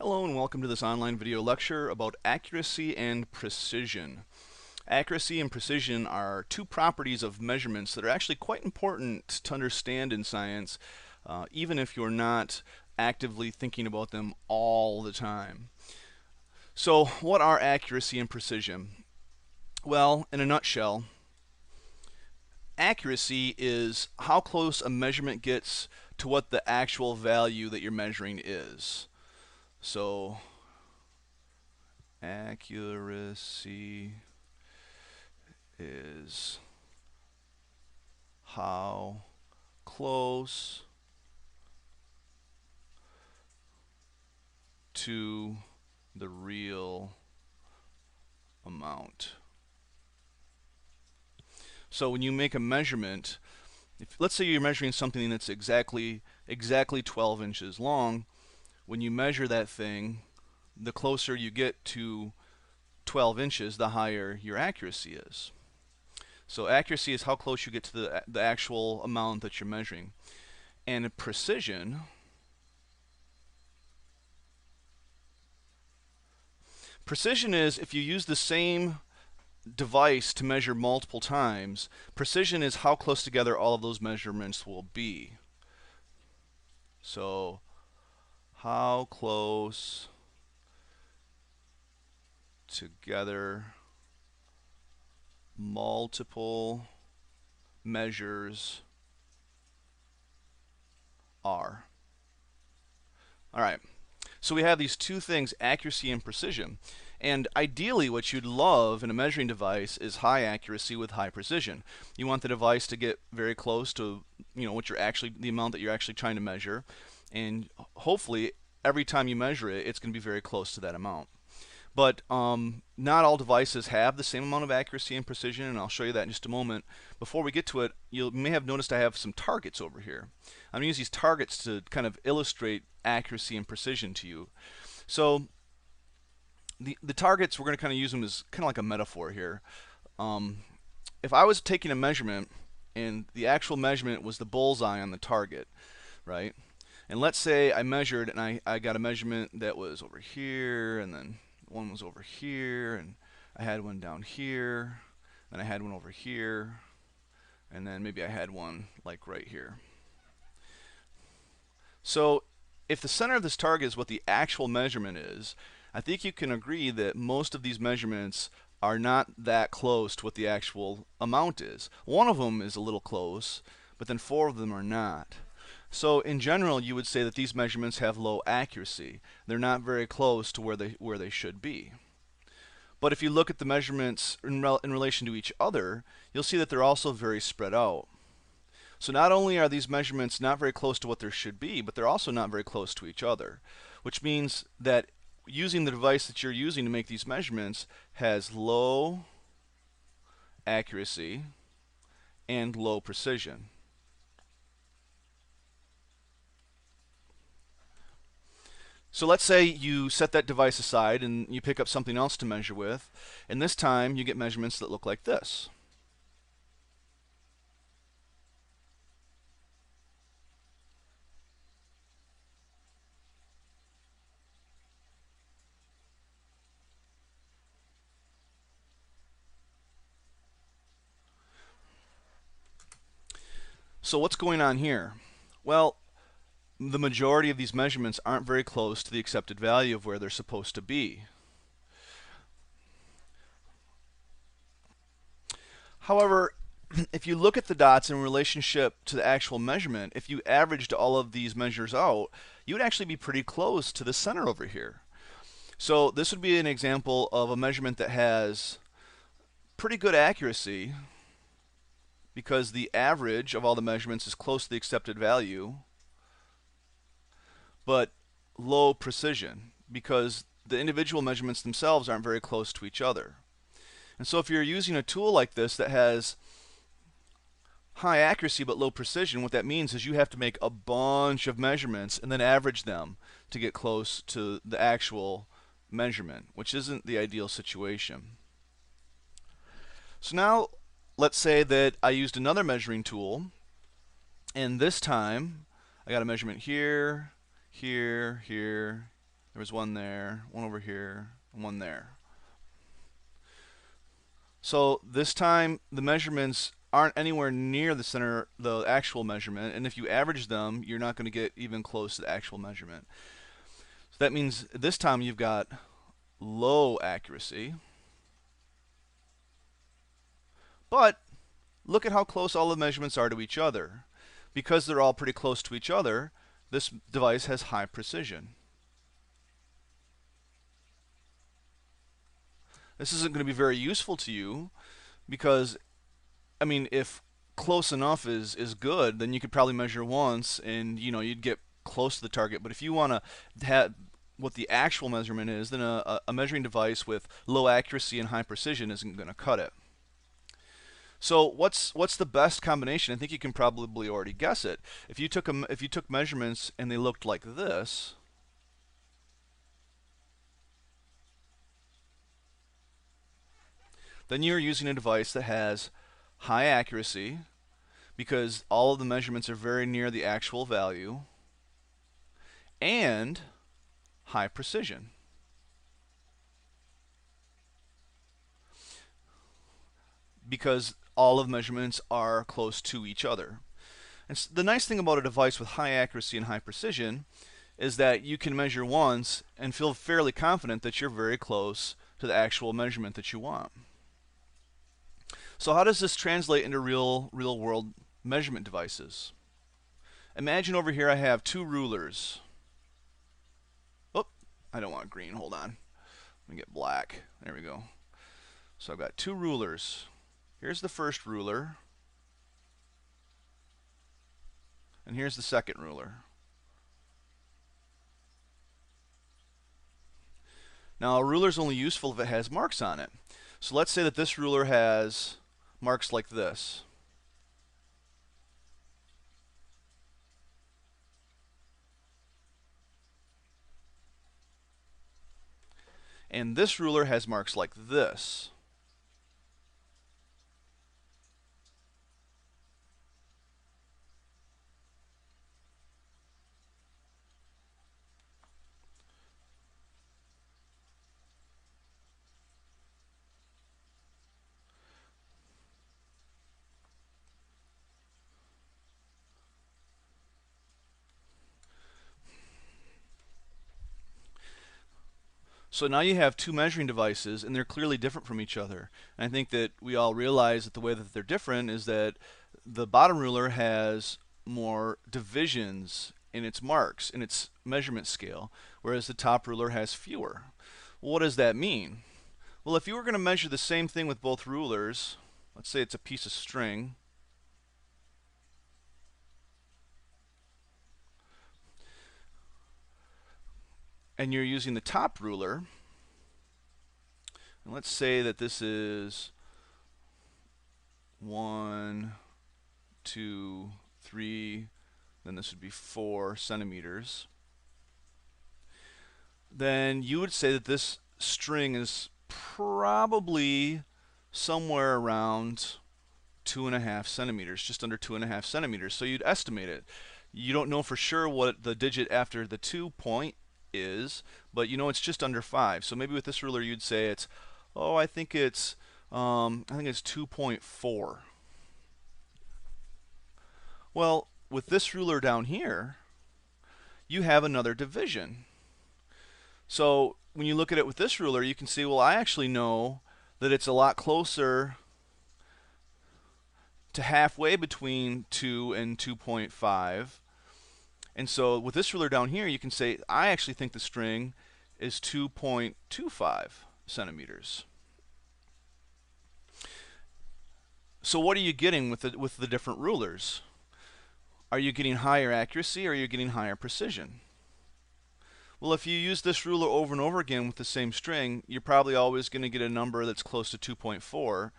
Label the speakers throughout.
Speaker 1: Hello and welcome to this online video lecture about accuracy and precision. Accuracy and precision are two properties of measurements that are actually quite important to understand in science, even if you're not actively thinking about them all the time. So what are accuracy and precision? Well, in a nutshell, accuracy is how close a measurement gets to what the actual value that you're measuring is. So accuracy is how close to the real amount. So when you make a measurement, let's say you're measuring something that's exactly 12 inches long, when you measure that thing, the closer you get to 12 inches, the higher your accuracy is. So accuracy is how close you get to the actual amount that you're measuring. And precision is if you use the same device to measure multiple times. Precision is how close together all of those measurements will be. So how close together multiple measures are. All right, so we have these two things, accuracy and precision. And ideally what you'd love in a measuring device is high accuracy with high precision. You want the device to get very close to what you're actually, the amount that you're actually trying to measure, and hopefully every time you measure it, it's going to be very close to that amount. But not all devices have the same amount of accuracy and precision, and I'll show you that in just a moment. Before we get to it, you may have noticed I have some targets over here. I'm going to use these targets to kind of illustrate accuracy and precision to you. So the targets, we're going to kind of use them as kind of like a metaphor here. If I was taking a measurement and the actual measurement was the bullseye on the target, right? And let's say I measured and I got a measurement that was over here, and then one was over here, and I had one down here, and I had one over here, and then maybe I had one like right here. So if the center of this target is what the actual measurement is, I think you can agree that most of these measurements are not that close to what the actual amount is. One of them is a little close, but then 4 of them are not. So in general, you would say that these measurements have low accuracy. They're not very close to where they should be. But if you look at the measurements in relation to each other, you'll see that they're also very spread out. So not only are these measurements not very close to what they should be, but they're also not very close to each other, which means that using the device that you're using to make these measurements has low accuracy and low precision. So let's say you set that device aside and you pick up something else to measure with, and this time you get measurements that look like this. So what's going on here? Well, the majority of these measurements aren't very close to the accepted value of where they're supposed to be. However, if you look at the dots in relationship to the actual measurement, if you averaged all of these measures out, you would actually be pretty close to the center over here. So this would be an example of a measurement that has pretty good accuracy because the average of all the measurements is close to the accepted value, but low precision because the individual measurements themselves aren't very close to each other. And so if you're using a tool like this that has high accuracy but low precision, what that means is you have to make a bunch of measurements and then average them to get close to the actual measurement, which isn't the ideal situation. So now let's say that I used another measuring tool, and this time I got a measurement here, here, here, There was one there, one over here, and one there. So this time the measurements aren't anywhere near the center, the actual measurement, and if you average them, you're not going to get even close to the actual measurement. So that means this time you've got low accuracy, but look at how close all the measurements are to each other. Because they're all pretty close to each other, this device has high precision. This isn't going to be very useful to you because, I mean, if close enough is good, then you could probably measure once and you'd get close to the target. But if you want to have what the actual measurement is, then a measuring device with low accuracy and high precision isn't going to cut it. So what's the best combination? I think you can probably already guess it. If you took measurements and they looked like this, then you're using a device that has high accuracy because all of the measurements are very near the actual value, and high precision. Because all of the measurements are close to each other. And the nice thing about a device with high accuracy and high precision is that you can measure once and feel fairly confident that you're very close to the actual measurement that you want. So how does this translate into real world measurement devices? Imagine over here I have two rulers. Oh, I don't want green, hold on. Let me get black. There we go. So I've got two rulers. Here's the first ruler, and here's the second ruler. Now a ruler is only useful if it has marks on it. So let's say that this ruler has marks like this. And this ruler has marks like this. So now you have two measuring devices, and they're clearly different from each other. And I think that we all realize that the way that they're different is that the bottom ruler has more divisions in its marks, in its measurement scale, whereas the top ruler has fewer. Well, what does that mean? Well, if you were going to measure the same thing with both rulers, let's say it's a piece of string, and you're using the top ruler, and let's say that this is 1, 2, 3, then this would be 4 centimeters, then you would say that this string is probably somewhere around 2.5 centimeters, just under 2.5 centimeters. So you'd estimate it. You don't know for sure what the digit after the 2 point is, but you know it's just under 5. So maybe with this ruler you'd say it's, oh, I think it's 2.4. Well, with this ruler down here, you have another division. So when you look at it with this ruler, you can see, well, I actually know that it's a lot closer to halfway between 2 and 2.5. And so with this ruler down here, you can say, I actually think the string is 2.25 centimeters. So what are you getting with the different rulers? Are you getting higher accuracy or are you getting higher precision? Well, if you use this ruler over and over again with the same string, you're probably always going to get a number that's close to 2.4.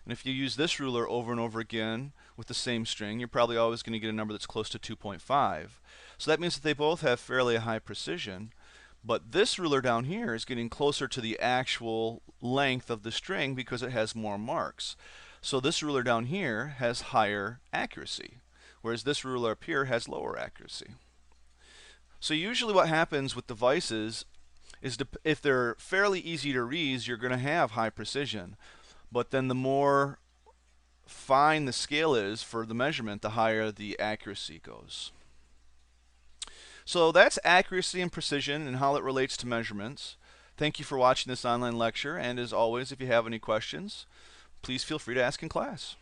Speaker 1: And if you use this ruler over and over again with the same string, you're probably always going to get a number that's close to 2.5. So that means that they both have fairly high precision. But this ruler down here is getting closer to the actual length of the string because it has more marks. So this ruler down here has higher accuracy, whereas this ruler up here has lower accuracy. So usually what happens with devices if they're fairly easy to read, you're going to have high precision. But then the more fine the scale is for the measurement, the higher the accuracy goes. So that's accuracy and precision and how it relates to measurements. Thank you for watching this online lecture, and as always, if you have any questions, please feel free to ask in class.